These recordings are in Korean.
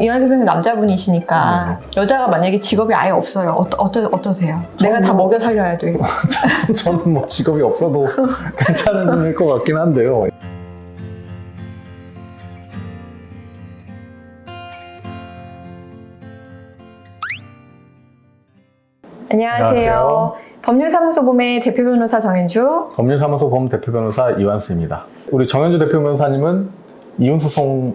이완수 변호사 남자분이시니까 여자가 만약에 직업이 아예 없어요. 어떠세요? 내가 다 먹여 살려야 돼. 저는 뭐 직업이 없어도 괜찮을 것 같긴 한데요. 안녕하세요. 법률사무소 봄의 대표 변호사 정현주. 법률사무소 봄 대표 변호사 이완수입니다. 우리 정현주 대표 변호사님은 이혼소송을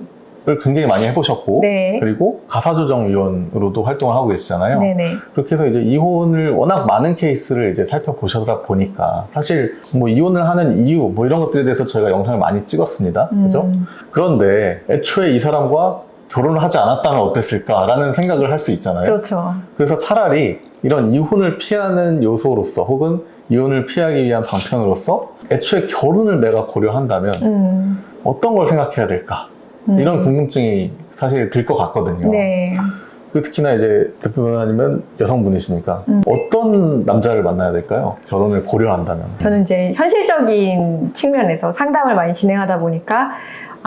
굉장히 많이 해보셨고, 네. 그리고 가사조정위원으로도 활동을 하고 계시잖아요. 네네. 그렇게 해서 이제 이혼을 워낙 많은 케이스를 이제 살펴보셔다 보니까 사실 뭐 이혼을 하는 이유 뭐 이런 것들에 대해서 저희가 영상을 많이 찍었습니다. 그죠? 그런데 애초에 이 사람과 결혼을 하지 않았다면 어땠을까라는 생각을 할 수 있잖아요. 그렇죠. 그래서 차라리 이런 이혼을 피하는 요소로서 혹은 이혼을 피하기 위한 방편으로서 애초에 결혼을 내가 고려한다면 어떤 걸 생각해야 될까? 이런 궁금증이 사실 들 것 같거든요. 네. 특히나 이제 대표 변호사님은 여성분이시니까 어떤 남자를 만나야 될까요? 결혼을 고려한다면. 저는 이제 현실적인 측면에서 상담을 많이 진행하다 보니까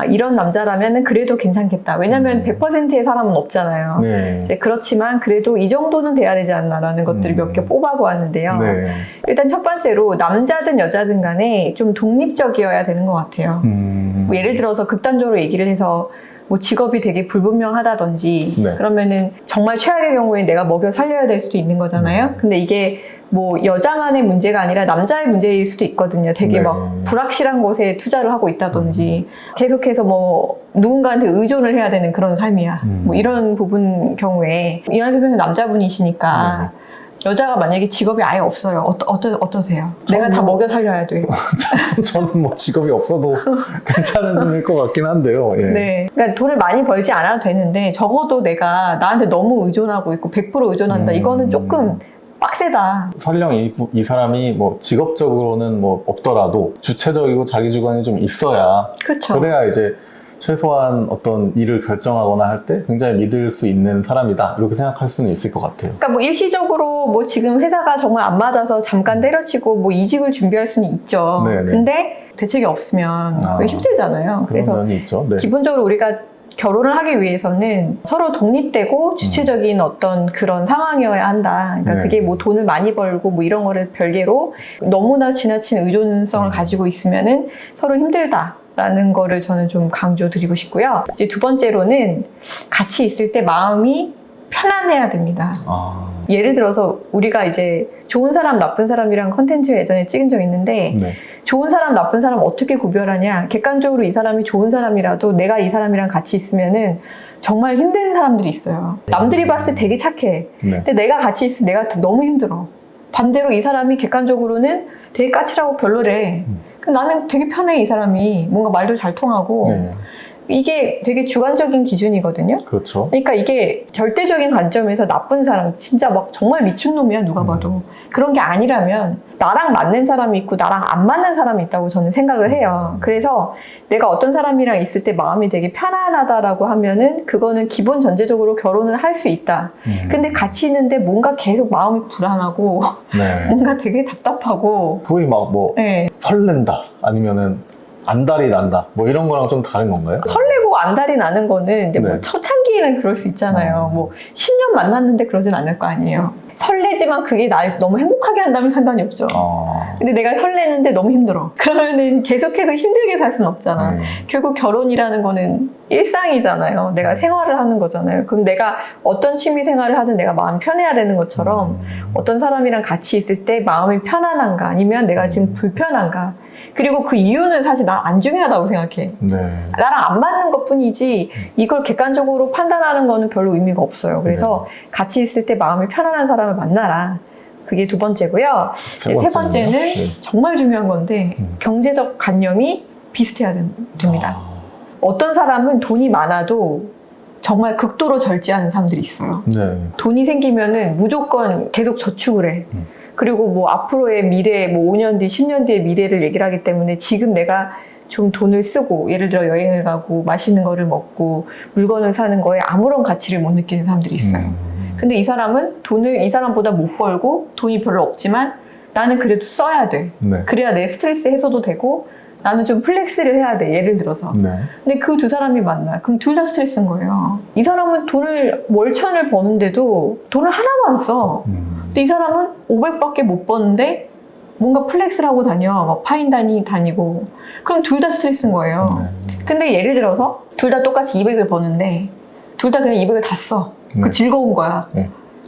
이런 남자라면 그래도 괜찮겠다. 왜냐면 100%의 사람은 없잖아요. 네. 이제 그렇지만 그래도 이 정도는 돼야 되지 않나라는 것들을 몇 개 뽑아보았는데요. 네. 일단 첫 번째로 남자든 여자든 간에 좀 독립적이어야 되는 것 같아요. 뭐 예를 들어서 극단적으로 얘기를 해서 뭐 직업이 되게 불분명하다든지 네. 그러면은 정말 최악의 경우에 내가 먹여 살려야 될 수도 있는 거잖아요. 근데 이게 뭐 여자만의 문제가 아니라 남자의 문제일 수도 있거든요. 되게 네. 막 불확실한 것에 투자를 하고 있다든지 계속해서 뭐 누군가한테 의존을 해야 되는 그런 삶이야. 뭐 이런 부분 경우에 이완수 변호사 남자분이시니까 여자가 만약에 직업이 아예 없어요. 어떠세요? 내가 다 먹여 살려야 돼. 저는 뭐 직업이 없어도 괜찮을 것 같긴 한데요. 예. 네. 그러니까 돈을 많이 벌지 않아도 되는데 적어도 내가 나한테 너무 의존하고 있고 100% 의존한다. 이거는 조금 빡세다. 설령 이 사람이 뭐 직업적으로는 뭐 없더라도 주체적이고 자기 주관이 좀 있어야 그렇죠. 그래야 이제 최소한 어떤 일을 결정하거나 할 때 굉장히 믿을 수 있는 사람이다 이렇게 생각할 수는 있을 것 같아요. 그러니까 뭐 일시적으로 뭐 지금 회사가 정말 안 맞아서 잠깐 때려치고 뭐 이직을 준비할 수는 있죠. 네네. 근데 대책이 없으면 그게 힘들잖아요. 그런 그래서 면이 있죠. 네. 기본적으로 우리가 결혼을 하기 위해서는 서로 독립되고 주체적인 어떤 그런 상황이어야 한다. 그러니까 네. 그게 뭐 돈을 많이 벌고 뭐 이런 거를 별개로 너무나 지나친 의존성을 가지고 있으면은 서로 힘들다라는 거를 저는 좀 강조드리고 싶고요. 이제 두 번째로는 같이 있을 때 마음이 편안해야 됩니다. 예를 들어서 우리가 이제 좋은 사람, 나쁜 사람이랑 컨텐츠 예전에 찍은 적 있는데 네. 좋은 사람, 나쁜 사람 어떻게 구별하냐? 객관적으로 이 사람이 좋은 사람이라도 내가 이 사람이랑 같이 있으면은 정말 힘든 사람들이 있어요. 남들이 봤을 때 되게 착해. 네. 근데 내가 같이 있으면 내가 너무 힘들어. 반대로 이 사람이 객관적으로는 되게 까칠하고 별로래. 나는 되게 편해, 이 사람이. 뭔가 말도 잘 통하고. 네. 이게 되게 주관적인 기준이거든요. 그렇죠. 그러니까 이게 절대적인 관점에서 나쁜 사람, 진짜 막 정말 미친놈이야, 누가 봐도. 그런 게 아니라면 나랑 맞는 사람이 있고 나랑 안 맞는 사람이 있다고 저는 생각을 해요. 그래서 내가 어떤 사람이랑 있을 때 마음이 되게 편안하다라고 하면은 그거는 기본 전제적으로 결혼을 할 수 있다. 근데 같이 있는데 뭔가 계속 마음이 불안하고 네. 뭔가 되게 답답하고 소위 막 뭐 네. 설렌다 아니면은 안달이 난다 뭐 이런 거랑 좀 다른 건가요? 설레고 안달이 나는 거는 이제 뭐 네. 초창기에는 그럴 수 있잖아요. 뭐 10년 만났는데 그러진 않을 거 아니에요. 설레지만 그게 날 너무 행복하게 한다면 상관이 없죠. 근데 내가 설레는데 너무 힘들어. 그러면은 계속해서 힘들게 살 수는 없잖아. 결국 결혼이라는 거는 일상이잖아요. 내가 생활을 하는 거잖아요. 그럼 내가 어떤 취미 생활을 하든 내가 마음이 편해야 되는 것처럼 어떤 사람이랑 같이 있을 때 마음이 편안한가 아니면 내가 지금 불편한가. 그리고 그 이유는 사실 난 안 중요하다고 생각해. 네. 나랑 안 맞는 것 뿐이지 이걸 객관적으로 판단하는 거는 별로 의미가 없어요. 그래서 같이 있을 때 마음이 편안한 사람을 만나라. 그게 두 번째고요. 세 번째는 네. 정말 중요한 건데 경제적 관념이 비슷해야 됩니다. 어떤 사람은 돈이 많아도 정말 극도로 절제하는 사람들이 있어요. 네. 돈이 생기면은 무조건 계속 저축을 해. 그리고 뭐 앞으로의 미래, 뭐 5년 뒤, 10년 뒤의 미래를 얘기를 하기 때문에 지금 내가 좀 돈을 쓰고 예를 들어 여행을 가고 맛있는 거를 먹고 물건을 사는 거에 아무런 가치를 못 느끼는 사람들이 있어요. 근데 이 사람은 돈을 이 사람보다 못 벌고 돈이 별로 없지만 나는 그래도 써야 돼. 네. 그래야 내 스트레스 해소도 되고 나는 좀 플렉스를 해야 돼. 예를 들어서. 네. 근데 그 두 사람이 만나. 그럼 둘 다 스트레스인 거예요. 이 사람은 돈을 월천을 버는데도 돈을 하나도 안 써. 근데 이 사람은 500밖에 못 버는데 뭔가 플렉스를 하고 다녀. 막 파인다니 다니고. 그럼 둘 다 스트레스인 거예요. 근데 예를 들어서 둘 다 똑같이 200을 버는데 둘 다 그냥 200을 다 써. 그 즐거운 거야.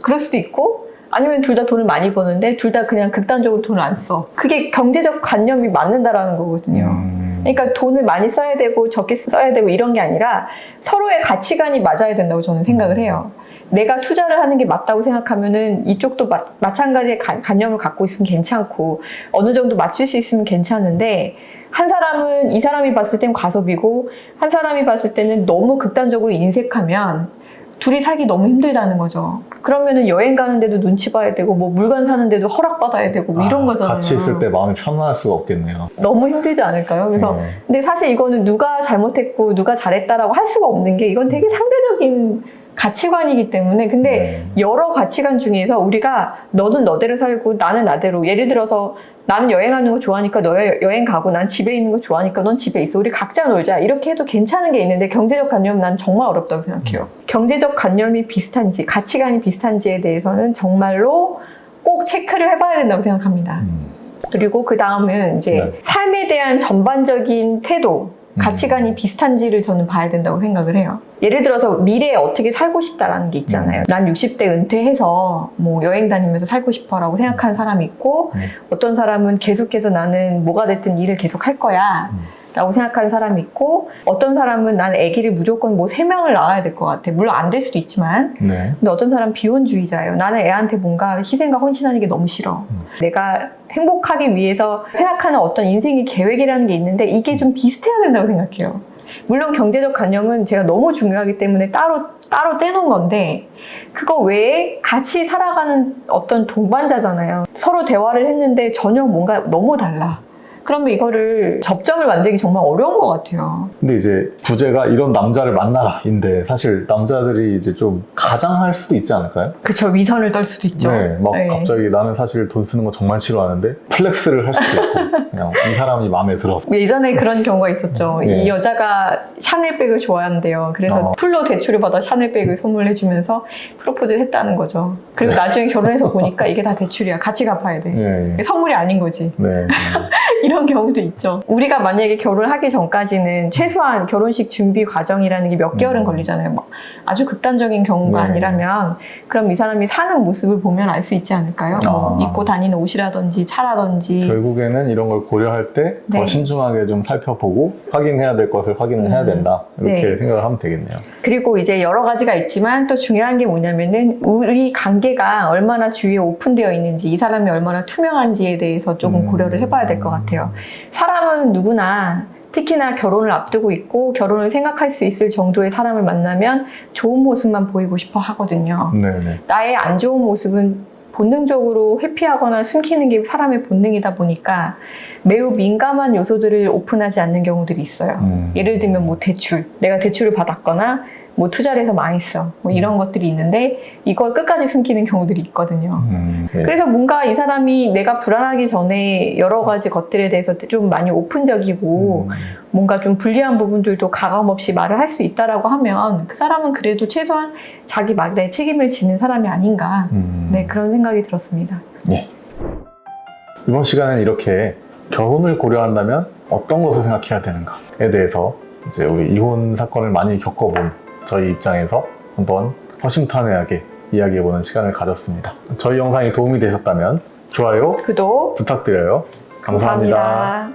그럴 수도 있고 아니면 둘 다 돈을 많이 버는데 둘 다 그냥 극단적으로 돈을 안 써. 그게 경제적 관념이 맞는다라는 거거든요. 그러니까 돈을 많이 써야 되고 적게 써야 되고 이런 게 아니라 서로의 가치관이 맞아야 된다고 저는 생각을 해요. 내가 투자를 하는 게 맞다고 생각하면은 이쪽도 마찬가지의 관념을 갖고 있으면 괜찮고 어느 정도 맞출 수 있으면 괜찮은데 한 사람은 이 사람이 봤을 땐 과소비고 한 사람이 봤을 때는 너무 극단적으로 인색하면 둘이 살기 너무 힘들다는 거죠. 그러면은 여행 가는데도 눈치 봐야 되고 뭐 물건 사는데도 허락받아야 되고 뭐 이런 거잖아요. 같이 있을 때 마음이 편안할 수가 없겠네요. 너무 힘들지 않을까요? 그래서 근데 사실 이거는 누가 잘못했고 누가 잘했다라고 할 수가 없는 게 이건 되게 상대적인 가치관이기 때문에 근데 여러 가치관 중에서 우리가 너는 너대로 살고 나는 나대로 예를 들어서 나는 여행하는 거 좋아하니까 너 여행 가고 난 집에 있는 거 좋아하니까 넌 집에 있어. 우리 각자 놀자. 이렇게 해도 괜찮은 게 있는데 경제적 관념은 난 정말 어렵다고 생각해요. 경제적 관념이 비슷한지 가치관이 비슷한지에 대해서는 정말로 꼭 체크를 해봐야 된다고 생각합니다. 그리고 그 다음은 이제 삶에 대한 전반적인 태도 가치관이 비슷한지를 저는 봐야 된다고 생각을 해요. 예를 들어서 미래에 어떻게 살고 싶다라는 게 있잖아요. 난 60대 은퇴해서 뭐 여행 다니면서 살고 싶어라고 생각하는 사람이 있고 어떤 사람은 계속해서 나는 뭐가 됐든 일을 계속 할 거야 라고 생각하는 사람이 있고 어떤 사람은 난 아기를 무조건 뭐 3명을 낳아야 될 것 같아. 물론 안 될 수도 있지만 근데 어떤 사람은 비혼주의자예요. 나는 애한테 뭔가 희생과 헌신하는 게 너무 싫어. 내가 행복하기 위해서 생각하는 어떤 인생의 계획이라는 게 있는데 이게 좀 비슷해야 된다고 생각해요. 물론 경제적 관념은 제가 너무 중요하기 때문에 따로 떼놓은 건데 그거 외에 같이 살아가는 어떤 동반자잖아요. 서로 대화를 했는데 전혀 뭔가 너무 달라. 그러면 이거를 접점을 만들기 정말 어려운 것 같아요. 근데 이제 부제가 이런 남자를 만나라인데 사실 남자들이 이제 좀 가장할 수도 있지 않을까요? 그쵸. 위선을 떨 수도 있죠. 네, 막 갑자기 나는 사실 돈 쓰는 거 정말 싫어하는데 플렉스를 할 수도 있고 그냥 이 사람이 마음에 들어서 예전에 그런 경우가 있었죠. 이 여자가 샤넬백을 좋아한대요. 그래서 풀로 대출을 받아 샤넬백을 선물해주면서 프로포즈를 했다는 거죠. 그리고 나중에 결혼해서 보니까 이게 다 대출이야. 같이 갚아야 돼. 선물이 아닌 거지. 이런 경우도 있죠. 우리가 만약에 결혼하기 전까지는 최소한 결혼식 준비 과정이라는 게 몇 개월은 걸리잖아요. 막 아주 극단적인 경우가 아니라면 그럼 이 사람이 사는 모습을 보면 알 수 있지 않을까요? 뭐 입고 다니는 옷이라든지 차라든지 결국에는 이런 걸 고려할 때 더 신중하게 좀 살펴보고 확인해야 될 것을 확인을 해야 된다. 이렇게 생각을 하면 되겠네요. 그리고 이제 여러 가지가 있지만 또 중요한 게 뭐냐면은 우리 관계가 얼마나 주위에 오픈되어 있는지 이 사람이 얼마나 투명한지에 대해서 조금 고려를 해봐야 될 것 같아요. 사람은 누구나 특히나 결혼을 앞두고 있고 결혼을 생각할 수 있을 정도의 사람을 만나면 좋은 모습만 보이고 싶어 하거든요. 나의 안 좋은 모습은 본능적으로 회피하거나 숨기는 게 사람의 본능이다 보니까 매우 민감한 요소들을 오픈하지 않는 경우들이 있어요. 예를 들면 뭐 대출, 내가 대출을 받았거나 뭐 투자를 해서 망했어. 뭐 이런 것들이 있는데 이걸 끝까지 숨기는 경우들이 있거든요. 그래서 뭔가 이 사람이 내가 불안하기 전에 여러 가지 것들에 대해서 좀 많이 오픈적이고 뭔가 좀 불리한 부분들도 가감없이 말을 할 수 있다라고 하면 그 사람은 그래도 최소한 자기 말에 책임을 지는 사람이 아닌가. 네, 그런 생각이 들었습니다. 이번 시간은 이렇게 결혼을 고려한다면 어떤 것을 생각해야 되는가에 대해서 이제 우리 이혼 사건을 많이 겪어본 저희 입장에서 한번 허심탄회하게 이야기해보는 시간을 가졌습니다. 저희 영상이 도움이 되셨다면 좋아요, 구독 부탁드려요. 감사합니다.